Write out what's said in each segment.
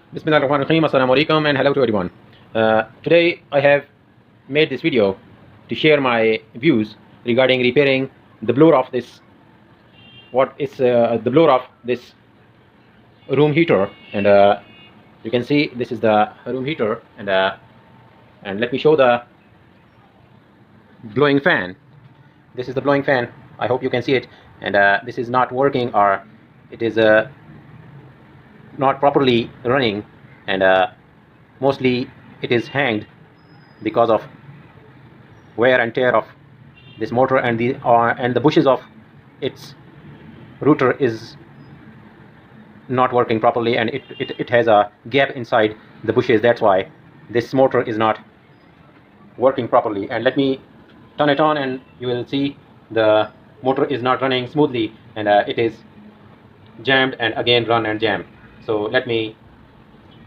Bismillahirrahmanirrahim. Assalamu alaikum and hello to everyone. Today I have made this video to share my views regarding repairing the blower of this the blower of this room heater, and you can see this is the room heater, and let me show the blowing fan. This is the blowing fan. I hope you can see it, and this is not working, or it is not properly running, and mostly it is hanged because of wear and tear of this motor, and the bushes of its router is not working properly, and it has a gap inside the bushes. That's why this motor is not working properly. And let me turn it on, and you will see the motor is not running smoothly, and it is jammed and again run and jam. So let me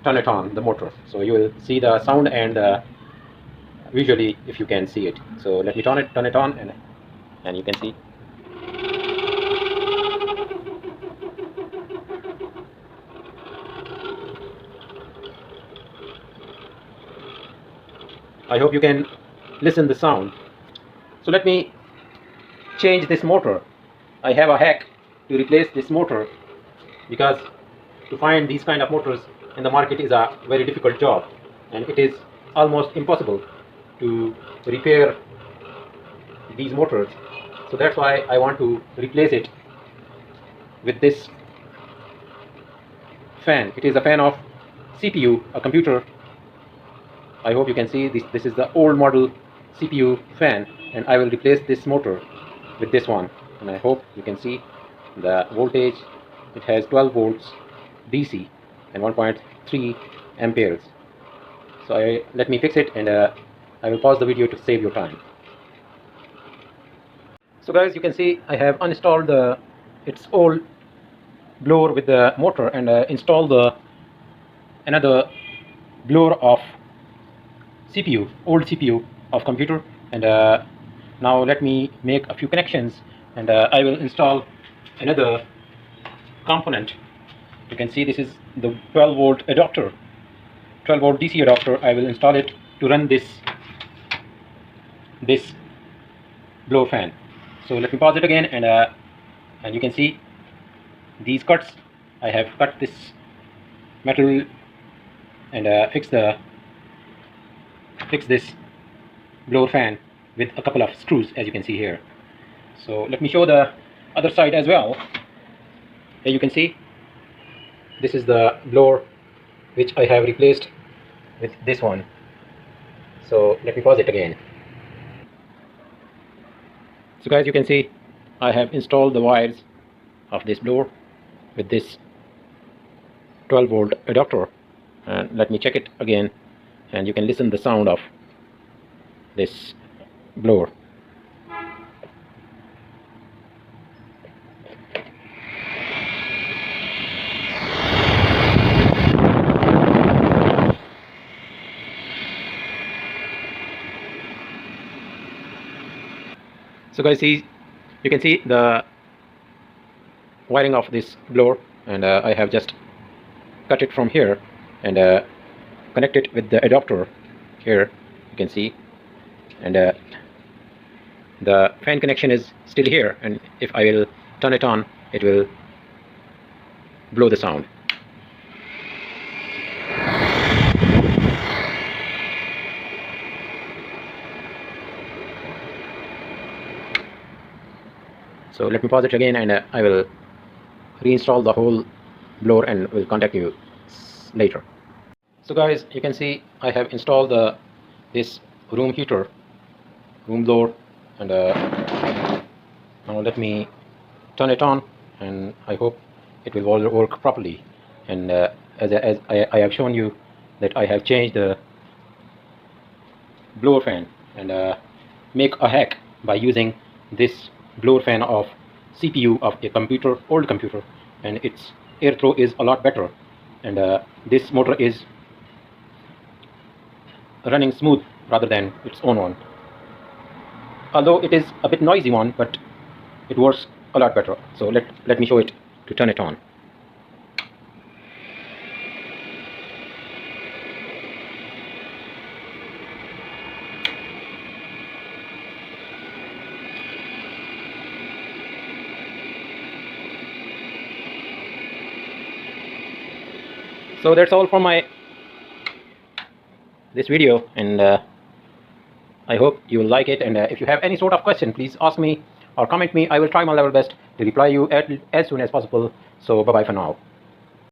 turn it on, the motor, so you will see the sound and visually if you can see it. So let me turn it on, and you can see. I hope you can listen the sound. So let me change this motor. I have a hack to replace this motor, because to find these kind of motors in the market is a very difficult job, and it is almost impossible to repair these motors. So that's why I want to replace it with this fan. It is a fan of CPU, a computer. I hope you can see this. This is the old model CPU fan, and I will replace this motor with this one, and I hope you can see the voltage. It has 12 volts DC and 1.3 amperes. So let me fix it, and I will pause the video to save your time. So guys, you can see I have uninstalled its old blower with the motor, and installed another blower of CPU, old CPU of computer, and now let me make a few connections, and I will install another component. You can see this is the 12 volt adapter, 12 volt DC adapter. I will install it to run this blower fan. So let me pause it again, and you can see these cuts. I have cut this metal and fix this blower fan with a couple of screws, as you can see here. So let me show the other side as well. Here you can see this is the blower which I have replaced with this one. So let me pause it again. So guys, you can see I have installed the wires of this blower with this 12 volt adapter, and let me check it again, and you can listen the sound of this blower. So guys, you can see the wiring of this blower, and I have just cut it from here and connect it with the adapter here. You can see, and the fan connection is still here, and if I will turn it on, it will blow the sound. So let me pause it again, and I will reinstall the whole blower and will contact you later. So guys, you can see I have installed this room heater, room blower, and now let me turn it on, and I hope it will all work properly. And as I have shown you that I have changed the blower fan, and make a hack by using this blower fan of CPU of a computer, old computer, and its airflow is a lot better, and this motor is running smooth rather than its own one. Although it is a bit noisy one, but it works a lot better. So let me show it to turn it on. So that's all for my this video, and I hope you will like it. And if you have any sort of question, please ask me or comment me. I will try my level best to reply you as soon as possible. So bye bye for now.